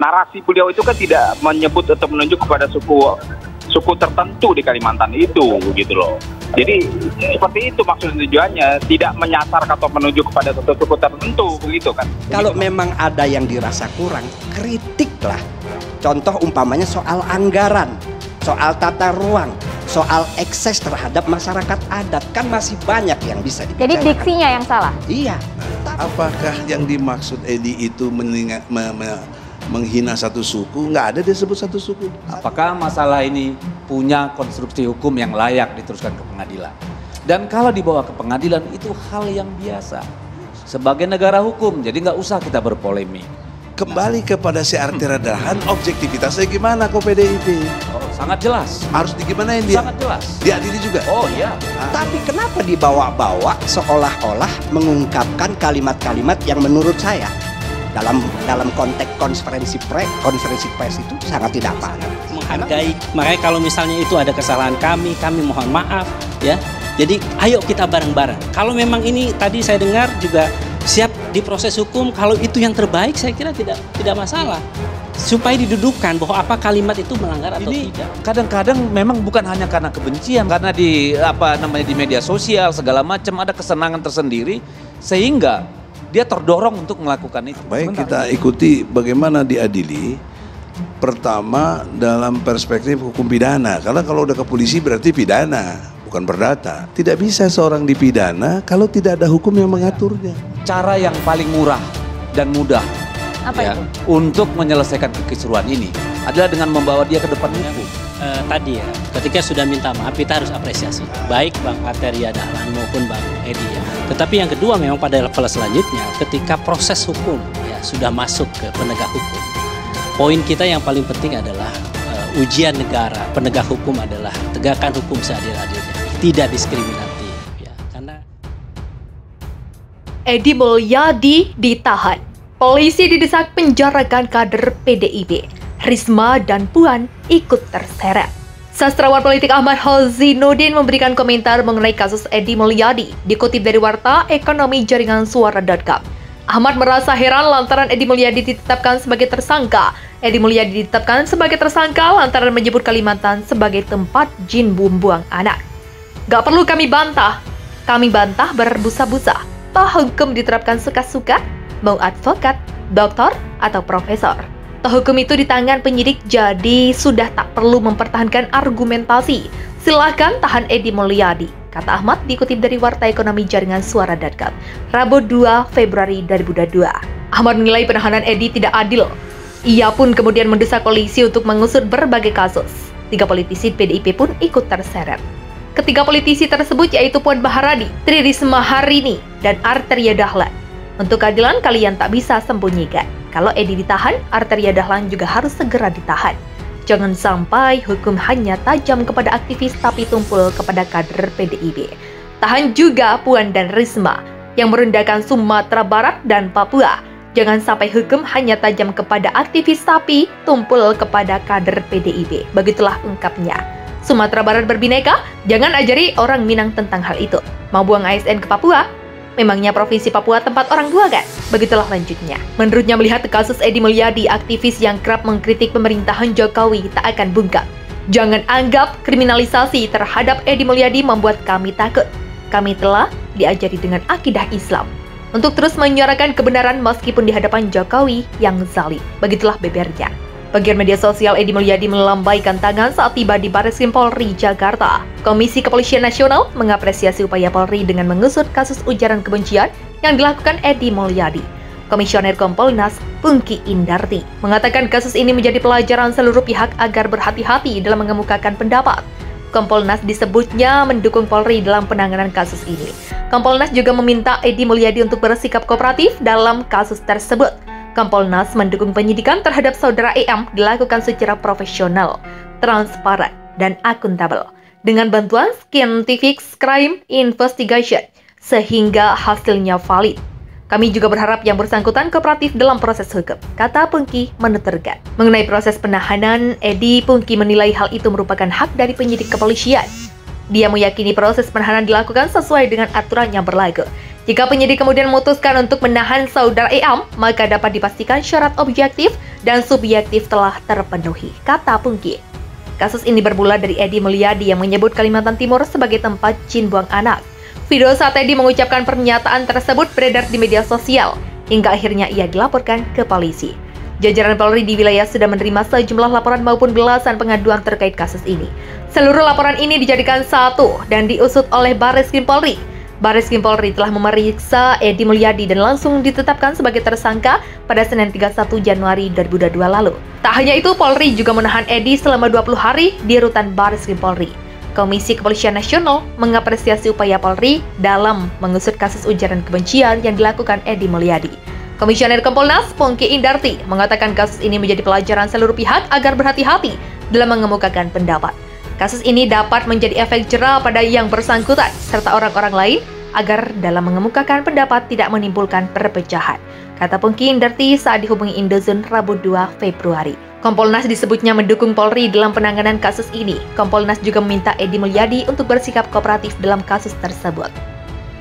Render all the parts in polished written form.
narasi beliau itu kan tidak menyebut atau menunjuk kepada suku tertentu di Kalimantan itu, gitu loh. Jadi seperti itu maksud tujuannya, tidak menyasar atau menunjuk kepada suatu suku tertentu, begitu kan. Kalau memang ada yang dirasa kurang, kritiklah. Contoh umpamanya soal anggaran, soal tata ruang, soal ekses terhadap masyarakat adat, kan masih banyak yang bisa dibicarakan. Jadi diksinya yang salah? Iya. Apakah yang dimaksud Edi itu menghina satu suku? Nggak ada disebut satu suku. Apakah masalah ini punya konstruksi hukum yang layak diteruskan ke pengadilan? Dan kalau dibawa ke pengadilan itu hal yang biasa. Sebagai negara hukum, jadi nggak usah kita berpolemik. Kembali kepada si Artira Dahlan, objektivitasnya gimana kok PDIP? Oh, sangat jelas. Harus digimanain dia? Sangat jelas. Diadili juga? Oh iya. Tapi kenapa dibawa-bawa seolah-olah mengungkapkan kalimat-kalimat yang menurut saya dalam konteks konferensi pers itu sangat tidak pantas. Menghargai, makanya kalau misalnya itu ada kesalahan kami mohon maaf ya. Jadi ayo kita bareng-bareng. Kalau memang ini tadi saya dengar juga siap diproses hukum, kalau itu yang terbaik saya kira tidak masalah. Supaya didudukkan bahwa apa kalimat itu melanggar atau ini tidak. Kadang-kadang memang bukan hanya karena kebencian, karena di media sosial segala macam ada kesenangan tersendiri sehingga dia terdorong untuk melakukan itu. Baik, kita ikuti bagaimana diadili. Pertama dalam perspektif hukum pidana, karena kalau udah ke polisi berarti pidana, bukan perdata. Tidak bisa seorang dipidana kalau tidak ada hukum yang mengaturnya. Cara yang paling murah dan mudah untuk menyelesaikan kekisruhan ini adalah dengan membawa dia ke depan hukum. Tadi ya, ketika sudah minta maaf kita harus apresiasi, baik Bang Arteria Dahlan maupun Bang Edi ya. Tetapi yang kedua memang pada level selanjutnya, ketika proses hukum ya sudah masuk ke penegak hukum, poin kita yang paling penting adalah ujian negara penegak hukum adalah tegakkan hukum seadil-adilnya, tidak diskriminatif ya. Karena Edi Mulyadi ditahan, polisi didesak penjarakan kader PDIP. Risma dan Puan ikut terseret. Sastrawan politik Ahmad Hozinuddin memberikan komentar mengenai kasus Edi Mulyadi, dikutip dari warta ekonomi jaringan suara.com. Ahmad merasa heran lantaran Edi Mulyadi ditetapkan sebagai tersangka. Edi Mulyadi ditetapkan sebagai tersangka lantaran menyebut Kalimantan sebagai tempat jin buang anak. Gak perlu kami bantah berbusa-busa. Toh hukum diterapkan suka-suka, mau advokat, doktor, atau profesor. Toh hukum itu di tangan penyidik, jadi sudah tak perlu mempertahankan argumentasi. Silahkan tahan Edi Mulyadi, kata Ahmad dikutip dari warta ekonomi jaringan suara.com, Rabu 2 Februari 2022. Ahmad menilai penahanan Edi tidak adil. Ia pun kemudian mendesak polisi untuk mengusut berbagai kasus. 3 politisi PDIP pun ikut terseret. Ketiga politisi tersebut yaitu Puan Maharani, Tri Risma Harini, dan Arteria Dahlan. Untuk keadilan kalian tak bisa sembunyikan. Kalau Edi ditahan, Arteria Dahlan juga harus segera ditahan. Jangan sampai hukum hanya tajam kepada aktivis tapi tumpul kepada kader PDIP. Tahan juga Puan dan Risma yang merendahkan Sumatera Barat dan Papua. Jangan sampai hukum hanya tajam kepada aktivis tapi tumpul kepada kader PDIP. Begitulah ungkapnya. Sumatera Barat berbineka, jangan ajari orang Minang tentang hal itu. Mau buang ASN ke Papua? Memangnya Provinsi Papua tempat orang tua kan? Begitulah lanjutnya. Menurutnya melihat kasus Edi Mulyadi, aktivis yang kerap mengkritik pemerintahan Jokowi tak akan bungkam. Jangan anggap kriminalisasi terhadap Edi Mulyadi membuat kami takut. Kami telah diajari dengan akidah Islam untuk terus menyuarakan kebenaran meskipun di hadapan Jokowi yang zalim. Begitulah bebernya. Bagian media sosial Edi Mulyadi melambaikan tangan saat tiba di Barreskrim Polri Jakarta. Komisi Kepolisian Nasional mengapresiasi upaya Polri dengan mengusut kasus ujaran kebencian yang dilakukan Edi Mulyadi. Komisioner Kompolnas Pungki Indarti mengatakan kasus ini menjadi pelajaran seluruh pihak agar berhati-hati dalam mengemukakan pendapat. Kompolnas disebutnya mendukung Polri dalam penanganan kasus ini. Kompolnas juga meminta Edi Mulyadi untuk bersikap kooperatif dalam kasus tersebut. Kompolnas mendukung penyidikan terhadap saudara EM dilakukan secara profesional, transparan, dan akuntabel dengan bantuan Scientific Crime Investigation sehingga hasilnya valid. Kami juga berharap yang bersangkutan kooperatif dalam proses hukum, kata Pungki menuturkan. Mengenai proses penahanan, Edi, Pungki menilai hal itu merupakan hak dari penyidik kepolisian. Dia meyakini proses penahanan dilakukan sesuai dengan aturan yang berlaku. Jika penyidik kemudian memutuskan untuk menahan saudara EM, maka dapat dipastikan syarat objektif dan subjektif telah terpenuhi, kata Pungki. Kasus ini bermula dari Edi Mulyadi yang menyebut Kalimantan Timur sebagai tempat jin buang anak. Video saat Edi mengucapkan pernyataan tersebut beredar di media sosial, hingga akhirnya ia dilaporkan ke polisi. Jajaran Polri di wilayah sudah menerima sejumlah laporan maupun belasan pengaduan terkait kasus ini. Seluruh laporan ini dijadikan satu dan diusut oleh Barreskrim Polri. Barreskrim Polri telah memeriksa Edi Mulyadi dan langsung ditetapkan sebagai tersangka pada Senin 31 Januari 2022 lalu. Tak hanya itu, Polri juga menahan Edi selama 20 hari di rutan Barreskrim Polri. Komisi Kepolisian Nasional mengapresiasi upaya Polri dalam mengusut kasus ujaran kebencian yang dilakukan Edi Mulyadi. Komisioner Kompolnas Pungki Indarti mengatakan kasus ini menjadi pelajaran seluruh pihak agar berhati-hati dalam mengemukakan pendapat. Kasus ini dapat menjadi efek jera pada yang bersangkutan serta orang-orang lain agar dalam mengemukakan pendapat tidak menimbulkan perpecahan, kata Pungki Indarti saat dihubungi Indozone Rabu 2 Februari. Kompolnas disebutnya mendukung Polri dalam penanganan kasus ini. Kompolnas juga meminta Edi Mulyadi untuk bersikap kooperatif dalam kasus tersebut.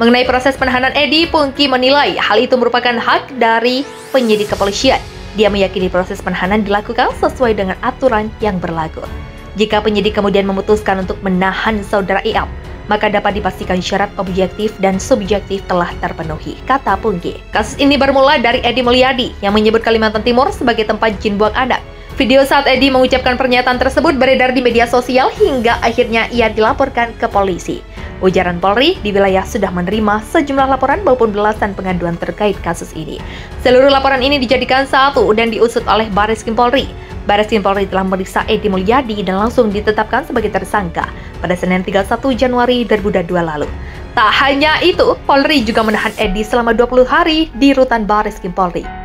Mengenai proses penahanan Edi, Pungki menilai hal itu merupakan hak dari penyidik kepolisian. Dia meyakini proses penahanan dilakukan sesuai dengan aturan yang berlaku. Jika penyidik kemudian memutuskan untuk menahan saudara IAP, maka dapat dipastikan syarat objektif dan subjektif telah terpenuhi, kata Pungki. Kasus ini bermula dari Edi Mulyadi yang menyebut Kalimantan Timur sebagai tempat jin buang anak. Video saat Edi mengucapkan pernyataan tersebut beredar di media sosial hingga akhirnya ia dilaporkan ke polisi. Ujaran Polri di wilayah sudah menerima sejumlah laporan maupun belasan pengaduan terkait kasus ini. Seluruh laporan ini dijadikan satu dan diusut oleh Barreskrim Polri. Barreskrim Polri telah memeriksa Edi Mulyadi dan langsung ditetapkan sebagai tersangka pada Senin 31 Januari 2022 lalu. Tak hanya itu, Polri juga menahan Edi selama 20 hari di rutan Barreskrim Polri.